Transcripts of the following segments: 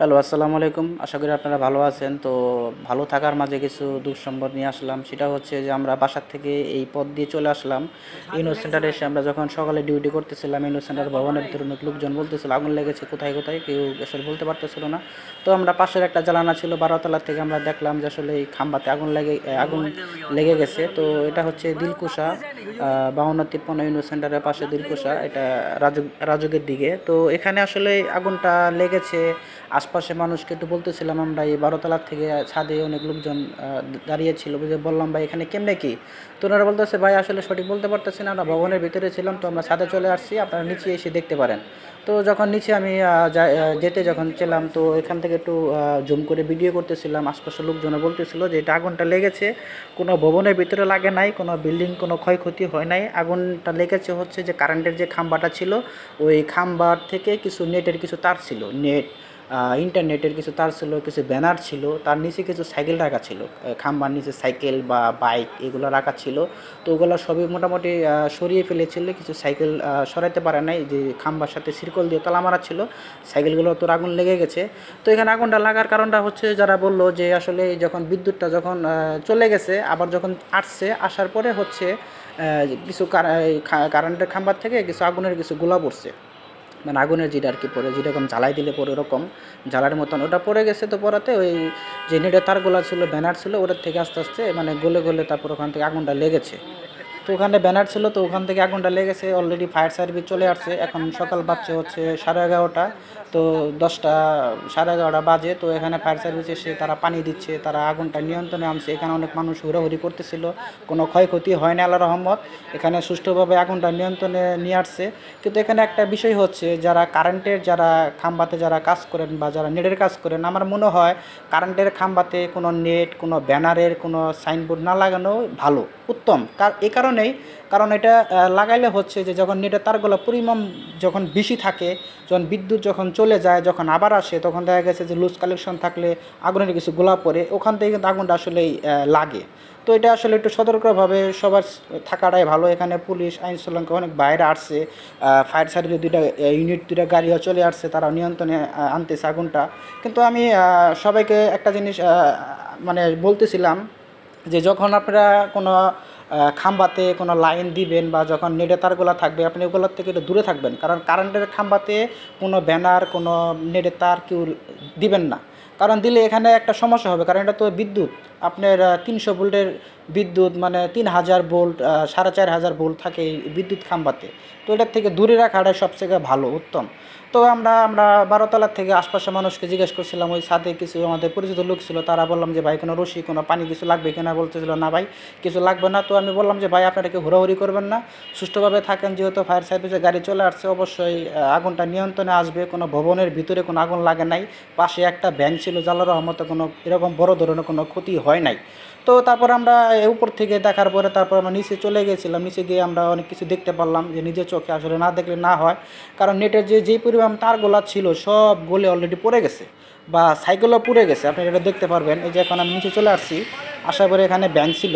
Hello, আসসালামু আলাইকুম। আশা করি আপনারা ভালো আছেন। তো ভালো থাকার মাঝে কিছু দুঃসংবাদ নিয়ে আসলাম। সেটা হচ্ছে যে আমরা বাসার থেকে এই পথ দিয়ে চলে আসলাম। ইউনো সেন্টারে এসে আমরা যখন সকালে ডিউটি করতেছিলাম, ইউনো সেন্টার ভবনের ভিতরে অনেক লোকজন বলতেছিল আগুন লেগেছে কোথায় কোথায়, কেউ আসলে বলতে পারতেছিল না। তো আমরা পাশের একটা জানালা ছিল 12 তলা থেকে আমরা দেখলাম যে আসলে এই খাম্বাতে আগুন লেগে গেছে। তো এটা হচ্ছে দিলকুশা 52-53 ইউনো সেন্টারের পাশে দিলকুশা, এটা রাজুকের দিকে। তো এখানে আসলে আগুনটা লেগেছে। আশপাশে মানুষকে একটু বলতেছিলাম আমরা, এই 12 তলার থেকে ছাদে অনেক লোকজন দাঁড়িয়ে ছিল, বুঝে বললাম ভাই এখানে কেমনে কি। তো ওনারা বলতেছে ভাই আসলে সঠিক বলতে পারতেছি না, আমরা ভবনের ভিতরে ছিলাম, তো আমরা ছাদে চলে আসছি, আপনারা নিচে এসে দেখতে পারেন। তো যখন নিচে আমি যেতে যখন ছিলাম, তো এখান থেকে একটু জুম করে ভিডিও করতেছিলাম। আশপাশের লোকজনে বলতেছিল যে এটা আগুনটা লেগেছে কোনো ভবনের ভিতরে লাগে নাই, কোনো বিল্ডিং কোনো ক্ষয়ক্ষতি হয় নাই। আগুনটা লেগেছে হচ্ছে যে কারেন্টের যে খাম্বাটা ছিল, ওই খাম্বার থেকে কিছু নেটের কিছু তার ছিল, ইন্টারনেটের কিছু তার ছিল, কিছু ব্যানার ছিল, তার নিচে কিছু সাইকেল রাখা ছিল, খাম্বার নিচে সাইকেল বা বাইক এগুলো রাখা ছিল। তো ওগুলো সবই মোটামুটি সরিয়ে ফেলেছিল, কিছু সাইকেল সরাইতে পারে নাই, যে খাম্বার সাথে সিরকল দিয়ে তালা মারা ছিল, সাইকেলগুলো তো আগুন লেগে গেছে। তো এখানে আগুনটা লাগার কারণটা হচ্ছে যারা বলল যে আসলে যখন বিদ্যুৎটা যখন চলে গেছে, আবার যখন আসার পরে হচ্ছে কিছু কারেন্টের খাম্বার থেকে কিছু আগুনের কিছু গোলা পড়ছে, মানে আগুনের যেটা আর কি পড়ে, যেরকম জ্বালাই দিলে পরে ওরকম জ্বালার মতন ওটা পড়ে গেছে। তো পড়াতে ওই যে নেটের তারগুলো ছিল, ব্যানার ছিল, ওটার থেকে আস্তে আস্তে মানে গলে গলে তারপর ওখান থেকে আগুনটা লেগেছে। তো ওখানে ব্যানার ছিল, তো ওখান থেকে আগুনটা লেগেছে। অলরেডি ফায়ার সার্ভিস চলে আসছে। এখন সকাল বাজছে হচ্ছে 11:30। তো 10টা 11:30 বাজে। তো এখানে ফায়ার সার্ভিস এসে তারা পানি দিচ্ছে, তারা আগুনটা নিয়ন্ত্রণে আনছে। এখানে অনেক মানুষ হুড়োহুড়ি করতেছিল, কোনো ক্ষয়ক্ষতি হয় না আল্লাহর রহমত। এখানে সুষ্ঠুভাবে আগুনটা নিয়ন্ত্রণে নিয়ে আসছে। কিন্তু এখানে একটা বিষয় হচ্ছে, যারা কারেন্টের যারা খাম্বাতে যারা কাজ করেন বা যারা নেটের কাজ করেন, আমার মনে হয় কারেন্টের খাম্বাতে কোনো নেট, কোনো ব্যানারের কোনো সাইনবোর্ড না লাগানো ভালো, উত্তম। এই কারণেই, কারণ এটা লাগাইলে হচ্ছে যে যখন নেটের তারগুলো পরিমাণ যখন বেশি থাকে, যখন বিদ্যুৎ যখন চলে যায়, যখন আবার আসে, তখন দেখা গেছে যে লুজ কালেকশন থাকলে আগুনের কিছু গোলা পড়ে, ওখান থেকে কিন্তু আগুনটা আসলেই লাগে। তো এটা আসলে একটু সতর্কভাবে সবার থাকাটাই ভালো। এখানে পুলিশ আইন শৃঙ্খলা অনেক বাইরে আসছে, ফায়ার সার্ভিসের দুইটা গাড়িও চলে আসছে, তারা নিয়ন্ত্রণে আনতেছে আগুনটা। কিন্তু আমি সবাইকে একটা জিনিস মানে বলতেছিলাম যে যখন আপনারা কোনো খাম্বাতে কোনো লাইন দিবেন বা যখন নেটের তারগুলো থাকবে, আপনি ওগুলোর থেকে একটু দূরে থাকবেন। কারণ কারেন্টের খাম্বাতে কোনো ব্যানার, কোনো নেটের তার কেউ দিবেন না। কারণ দিলে এখানে একটা সমস্যা হবে, কারণ এটা তো বিদ্যুৎ, আপনার 300 ভোল্টের বিদ্যুৎ, মানে 3000 ভোল্ট, 4500 ভোল্ট থাকে এই বিদ্যুৎ খাম্বাতে। তো এটার থেকে দূরে রাখাটাই সবথেকে ভালো, উত্তম। তো আমরা আমরা 12 তলার থেকে আশপাশের মানুষকে জিজ্ঞেস করছিলাম, ওই সাথে কিছু আমাদের পরিচিত লোক ছিল, তারা বললাম যে ভাই কোনো রশি, কোনো পানি কিছু লাগবে কিনা, বলতেছিল না ভাই কিছু লাগবে না। তো আমি বললাম যে ভাই আপনারা কি হুড়োহুড়ি করবেন না, সুষ্ঠুভাবে থাকেন, যেহেতু ফায়ার সার্ভিসের গাড়ি চলে আসছে, অবশ্যই আগুনটা নিয়ন্ত্রণে আসবে। কোনো ভবনের ভিতরে কোনো আগুন লাগে নাই, পাশে একটা ব্যাংক ছিল, আল্লাহর রহমতে কোনো এরকম বড় ধরনের কোনো ক্ষতি হয় নাই। তো তারপর আমরা উপর থেকে দেখার পরে তারপর আমরা নিচে চলে গেছিলাম। নিচে গিয়ে আমরা অনেক কিছু দেখতে পারলাম, যে নিজের চোখে আসলে না দেখলে না হয়। কারণ নেটের যেই পরিমাণ তারগুলা ছিল সব গলে অলরেডি পড়ে গেছে, বা সাইকেলও পুড়ে গেছে, আপনি এটা দেখতে পারবেন। এই যে এখন আমি নিচে চলে আসছি, আসার পরে এখানে ব্যাংক ছিল।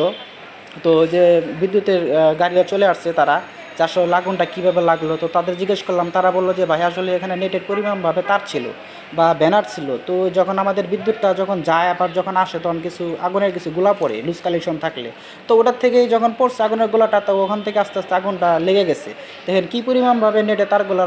তো যে বিদ্যুতের গাড়িও চলে আসছে, তারা যে আসলে আগুনটা কীভাবে লাগলো, তো তাদের জিজ্ঞেস করলাম, তারা বললো যে ভাই আসলে এখানে নেটের পরিমাণভাবে তার ছিল বা ব্যানার ছিল। তো যখন আমাদের বিদ্যুৎটা যখন যায় আবার যখন আসে, তখন কিছু আগুনের কিছু গোলা পড়ে লুজ কালেকশন থাকলে, তো ওটার থেকেই যখন পড়ছে আগুনের গোলাটা, তো ওখান থেকে আস্তে আস্তে আগুনটা লেগে গেছে। দেখেন কী পরিমাণভাবে নেটে তারগুলো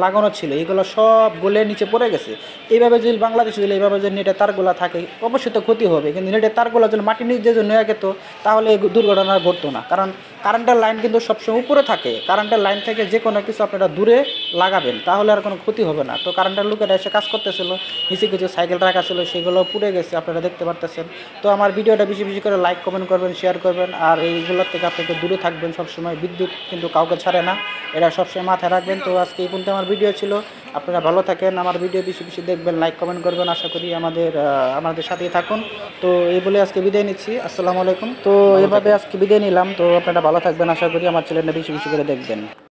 লাগানো ছিল, এগুলো সব গলে নিচে পড়ে গেছে। এইভাবে যদি বাংলাদেশে যদি এইভাবে যদি নেটের তারগুলো থাকে, অবশ্যই তো ক্ষতি হবে। কিন্তু নেটের তারগুলো যদি মাটির নিচে যদি নেওয়া যেত, তাহলে এই দুর্ঘটনা ঘটতো না। কারণ কারেন্টের লাইন কিন্তু সবসময় উপরে থাকে, কারেন্টের লাইন থেকে যে কোনো কিছু আপনারা দূরে লাগাবেন, তাহলে আর কোনো ক্ষতি হবে না। তো কারেন্টের লোকেরা এসে কাজ করতেছিল, নিচে কিছু সাইকেল রাখা ছিল, সেগুলো পুড়ে গেছে, আপনারা দেখতে পারতেছেন। তো আমার ভিডিওটা বেশি বেশি করে লাইক কমেন্ট করবেন, শেয়ার করবেন, আর এইগুলোর থেকে আপনাকে দূরে থাকবেন সবসময়। বিদ্যুৎ কিন্তু কাউকে ছাড়ে না, এরা সবসময় মাথায় রাখবেন। তো আজকে এই পর্যন্ত আমার ভিডিও ছিল। আপনারা ভালো থাকেন, আমার ভিডিও বেশি বেশি দেখবেন, লাইক কমেন্ট করবেন। আশা করি আমাদের সাথেই থাকুন। তো এই বলে আজকে বিদায় নিচ্ছি। আসসালামু আলাইকুম। তো এভাবে আজকে বিদায় নিলাম। তো আপনারা ভালো থাকবেন, আশা করি আমার চ্যানেলটা বেশি বেশি করে দেখবেন।